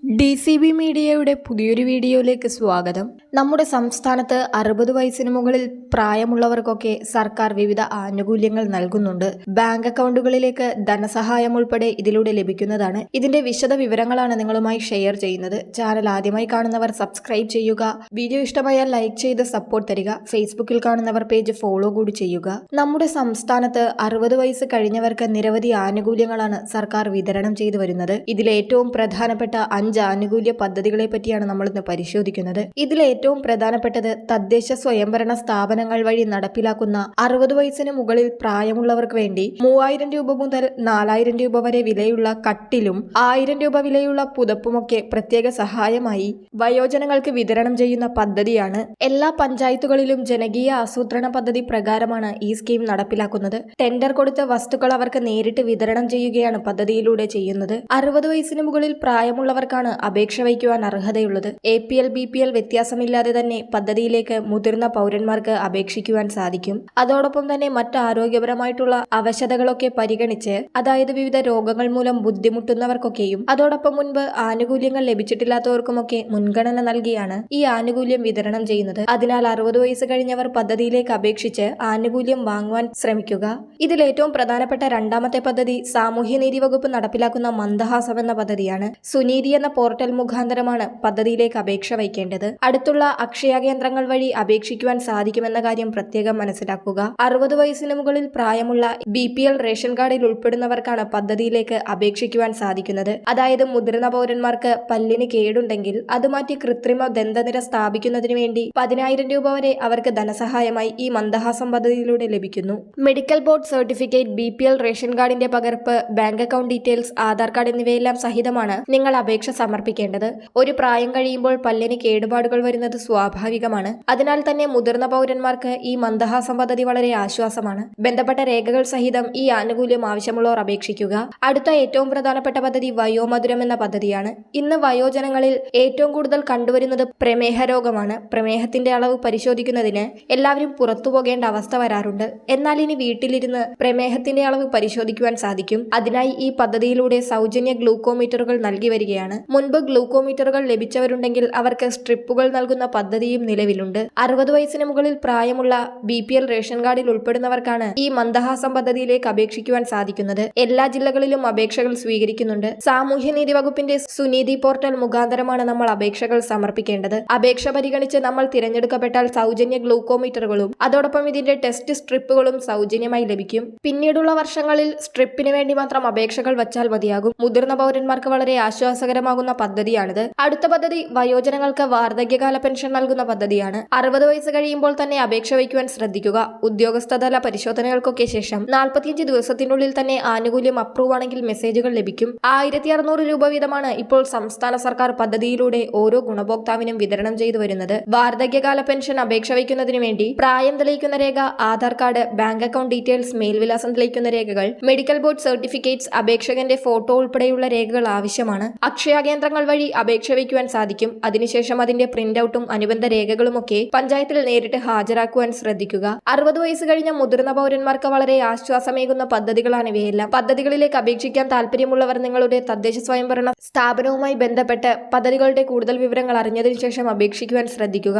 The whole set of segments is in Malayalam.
DCB മീഡിയയുടെ പുതിയൊരു വീഡിയോയിലേക്ക് സ്വാഗതം. നമ്മുടെ സംസ്ഥാനത്ത് 60 വയസ്സിന് മുകളിൽ പ്രായമുള്ളവർക്കൊക്കെ സർക്കാർ വിവിധ ആനുകൂല്യങ്ങൾ നൽകുന്നുണ്ട്. ബാങ്ക് അക്കൗണ്ടുകളിലേക്ക് ധനസഹായം ഉൾപ്പെടെ ഇതിലൂടെ ലഭിക്കുന്നതാണ്. ഇതിന്റെ വിശദ വിവരങ്ങളാണ് നിങ്ങളുമായി ഷെയർ ചെയ്യുന്നത്. ചാനൽ ആദ്യമായി കാണുന്നവർ സബ്സ്ക്രൈബ് ചെയ്യുക. വീഡിയോ ഇഷ്ടമായാൽ ലൈക്ക് ചെയ്ത് സപ്പോർട്ട് തരിക. ഫേസ്ബുക്കിൽ കാണുന്നവർ പേജ് ഫോളോ കൂടി ചെയ്യുക. നമ്മുടെ സംസ്ഥാനത്ത് 60 വയസ്സ് കഴിഞ്ഞവർക്ക് നിരവധി ആനുകൂല്യങ്ങളാണ് സർക്കാർ വിതരണം ചെയ്തു വരുന്നത്. ഇതിൽ ഏറ്റവും പ്രധാനപ്പെട്ട 5 ആനുകൂല്യ പദ്ധതികളെ പറ്റിയാണ് നമ്മളിന്ന് പരിശോധിക്കുന്നത്. ഇതിൽ ഏറ്റവും പ്രധാനപ്പെട്ടത് തദ്ദേശ സ്വയംഭരണ സ്ഥാപനങ്ങൾ വഴി നടപ്പിലാക്കുന്ന 60 വയസ്സിന് മുകളിൽ പ്രായമുള്ളവർക്ക് വേണ്ടി 3000 രൂപ മുതൽ 4000 രൂപ വരെ വിലയുള്ള കട്ടിലും 1000 രൂപ വിലയുള്ള പുതപ്പുമൊക്കെ പ്രത്യേക സഹായമായി വയോജനങ്ങൾക്ക് വിതരണം ചെയ്യുന്ന പദ്ധതിയാണ്. എല്ലാ പഞ്ചായത്തുകളിലും ജനകീയ ആസൂത്രണ പദ്ധതി പ്രകാരമാണ് ഈ സ്കീം നടപ്പിലാക്കുന്നത്. ടെൻഡർ കൊടുത്ത വസ്തുക്കൾ അവർക്ക് നേരിട്ട് വിതരണം ചെയ്യുകയാണ് പദ്ധതിയിലൂടെ ചെയ്യുന്നത്. 60 വയസ്സിന് മുകളിൽ പ്രായമുള്ളവർക്കാണ് അപേക്ഷ വയ്ക്കുവാൻ അർഹതയുള്ളത്. APL BPL വ്യത്യാസമില്ലാതെ തന്നെ പദ്ധതിയിലേക്ക് മുതിർന്ന പൗരന്മാർക്ക് അപേക്ഷിക്കുവാൻ സാധിക്കും. അതോടൊപ്പം തന്നെ മറ്റ് ആരോഗ്യപരമായിട്ടുള്ള അവശതകളൊക്കെ പരിഗണിച്ച്, അതായത് വിവിധ രോഗങ്ങൾ മൂലം ബുദ്ധിമുട്ടുന്നവർക്കൊക്കെയും അതോടൊപ്പം മുൻപ് ആനുകൂല്യങ്ങൾ ലഭിച്ചിട്ടില്ലാത്തവർക്കുമൊക്കെ മുൻഗണന നൽകിയാണ് ഈ ആനുകൂല്യം വിതരണം ചെയ്യുന്നത്. അതിനാൽ 60 വയസ്സ് കഴിഞ്ഞവർ പദ്ധതിയിലേക്ക് അപേക്ഷിച്ച് ആനുകൂല്യം വാങ്ങുവാൻ ശ്രമിക്കുക. ഇതിൽ ഏറ്റവും പ്രധാനപ്പെട്ട രണ്ടാമത്തെ പദ്ധതി സാമൂഹ്യനീതി വകുപ്പ് നടപ്പിലാക്കുന്ന മന്ദഹാസം എന്ന പദ്ധതിയാണ്. സുനീതി എന്ന പോർട്ടൽ മുഖാന്തരമാണ് പദ്ധതിയിലേക്ക് അപേക്ഷ വയ്ക്കേണ്ടത്. അടുത്തുള്ള അക്ഷയ കേന്ദ്രങ്ങൾ വഴി അപേക്ഷിക്കുവാൻ സാധിക്കുമെന്ന കാര്യം പ്രത്യേകം മനസ്സിലാക്കുക. 60 വയസ്സിന് മുകളിൽ പ്രായമുള്ള BPL റേഷൻ കാർഡിൽ ഉൾപ്പെടുന്നവർക്കാണ് പദ്ധതിയിലേക്ക് അപേക്ഷിക്കുവാൻ സാധിക്കുന്നത്. അതായത് മുതിർന്ന പൗരന്മാർക്ക് പല്ലിന് കേടുണ്ടെങ്കിൽ അത് മാറ്റി കൃത്രിമ ദന്തനിര സ്ഥാപിക്കുന്നതിന് വേണ്ടി 10,000 രൂപ വരെ അവർക്ക് ധനസഹായമായി ഈ മന്ദഹാസം പദ്ധതിയിലൂടെ ലഭിക്കുന്നു. Medical board certificate, BPL ration കാർഡിന്റെ പകർപ്പ്, bank account details, Aadhaar card എന്നിവയെല്ലാം സഹിതമാണ് നിങ്ങൾ അപേക്ഷ സമർപ്പിക്കേണ്ടത്. ഒരു പ്രായം കഴിയുമ്പോൾ പല്ലിന് കേടുപാടുകൾ വരുന്നത് സ്വാഭാവികമാണ്. അതിനാൽ തന്നെ മുതിർന്ന പൗരന്മാർക്ക് ഈ മന്ദഹാസം പദ്ധതി വളരെ ആശ്വാസമാണ്. ബന്ധപ്പെട്ട രേഖകൾ സഹിതം ഈ ആനുകൂല്യം ആവശ്യമുള്ളവർ അപേക്ഷിക്കുക. അടുത്ത ഏറ്റവും പ്രധാനപ്പെട്ട പദ്ധതി വയോമധുരം എന്ന പദ്ധതിയാണ്. ഇന്ന് വയോജനങ്ങളിൽ ഏറ്റവും കൂടുതൽ കണ്ടുവരുന്നത് പ്രമേഹ രോഗമാണ്. പ്രമേഹത്തിന്റെ അളവ് പരിശോധിക്കുന്നതിന് എല്ലാവരും പുറത്തു പോകേണ്ട അവസ്ഥ വരാറുണ്ട്. എന്നാൽ ഇനി വീട്ടിലിരുന്ന് പ്രമേഹത്തിന്റെ അളവ് പരിശോധിക്കുവാൻ സാധിക്കും. അതിനായി ഈ പദ്ധതിയിലൂടെ സൗജന്യ ഗ്ലൂക്കോമീറ്ററുകൾ നൽകി വരികയാണ്. മുൻപ് ഗ്ലൂക്കോമീറ്ററുകൾ ലഭിച്ചവരുണ്ടെങ്കിൽ അവർക്ക് സ്ട്രിപ്പുകൾ നൽകുന്ന പദ്ധതിയും നിലവിലുണ്ട്. 60 വയസ്സിന് മുകളിൽ പ്രായമുള്ള BPL റേഷൻ കാർഡിൽ ഉൾപ്പെടുന്നവർക്കാണ് ഈ മന്ദഹാസം പദ്ധതിയിലേക്ക് അപേക്ഷിക്കുവാൻ സാധിക്കുന്നത്. എല്ലാ ജില്ലകളിലും അപേക്ഷകൾ സ്വീകരിക്കുന്നുണ്ട്. സാമൂഹ്യനീതി വകുപ്പിന്റെ സുനീതി പോർട്ടൽ മുഖാന്തരമാണ് നമ്മൾ അപേക്ഷകൾ സമർപ്പിക്കേണ്ടത്. അപേക്ഷ പരിഗണിച്ച് നമ്മൾ തിരഞ്ഞെടുക്കപ്പെട്ടാൽ സൗജന്യ ഗ്ലൂക്കോമീറ്ററുകളും അതോടൊപ്പം ഇതിന്റെ ടെസ്റ്റ് സ്ട്രിപ്പുകളും സൗജന്യമായി ലഭിക്കും. പിന്നീടുള്ള വർഷങ്ങളിൽ സ്ട്രിപ്പിന് വേണ്ടി മാത്രം അപേക്ഷകൾ വച്ചാൽ മതിയാകും. മുതിർന്ന പൗരന്മാർക്ക് വളരെ ആശ്വാസകരമാകുന്ന പദ്ധതിയാണിത്. അടുത്ത പദ്ധതി വയോജനങ്ങൾക്ക് വാർദ്ധക്യകാല പെൻഷൻ നൽകുന്ന പദ്ധതിയാണ്. 60 വയസ്സ് കഴിയുമ്പോൾ തന്നെ അപേക്ഷ വയ്ക്കുവാൻ ശ്രദ്ധിക്കുക. ഉദ്യോഗസ്ഥതല പരിശോധനകൾക്കൊക്കെ ശേഷം 45 ദിവസത്തിനുള്ളിൽ തന്നെ ആനുകൂല്യം അപ്രൂവ് ആണെങ്കിൽ മെസ്സേജുകൾ ലഭിക്കും. 1600 രൂപ വീതമാണ് ഇപ്പോൾ സംസ്ഥാന സർക്കാർ പദ്ധതിയിലൂടെ ഓരോ ഗുണഭോക്താവിനും വിതരണം ചെയ്തു വരുന്നത്. വാർദ്ധക്യകാല പെൻഷൻ അപേക്ഷ വയ്ക്കുന്നതിന് വേണ്ടി പ്രായം തെളിയിക്കുന്ന രേഖ, Aadhaar card, bank account details, മേൽവിലാസം തെളിയിക്കുന്ന രേഖകൾ, മെഡിക്കൽ ബോർഡ് സർട്ടിഫിക്കറ്റ്സ്, അപേക്ഷകന്റെ ഫോട്ടോ ഉൾപ്പെടെയുള്ള രേഖകൾ ആവശ്യമാണ്. അക്ഷയ കേന്ദ്രങ്ങൾ വഴി അപേക്ഷ വയ്ക്കുവാൻ സാധിക്കും. അതിനുശേഷം അതിന്റെ പ്രിന്റ് ഔട്ടും അനുബന്ധ രേഖകളുമൊക്കെ പഞ്ചായത്തിൽ നേരിട്ട് ഹാജരാക്കുവാൻ ശ്രദ്ധിക്കുക. 60 വയസ്സ് കഴിഞ്ഞ മുതിർന്ന പൗരന്മാർക്ക് വളരെ ആശ്വാസമേകുന്ന പദ്ധതികളാണ് ഇവയെല്ലാം. പദ്ധതികളിലേക്ക് അപേക്ഷിക്കാൻ താല്പര്യമുള്ളവർ നിങ്ങളുടെ തദ്ദേശ സ്വയംഭരണ സ്ഥാപനവുമായി ബന്ധപ്പെട്ട് പദ്ധതികളുടെ കൂടുതൽ വിവരങ്ങൾ അറിഞ്ഞതിനു ശേഷം അപേക്ഷിക്കുവാൻ ശ്രദ്ധിക്കുക.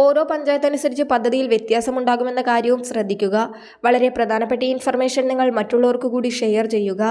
ഓരോ പഞ്ചായത്ത് അനുസരിച്ച് പദ്ധതിയിൽ വ്യത്യാസമുണ്ടാകുമെന്ന കാര്യവും ശ്രദ്ധിക്കുക. വളരെ പ്രധാനപ്പെട്ട ഇൻഫർമേഷൻ നിങ്ങൾ മറ്റുള്ളവർക്ക് കൂടി ഷെയർ ചെയ്യുക.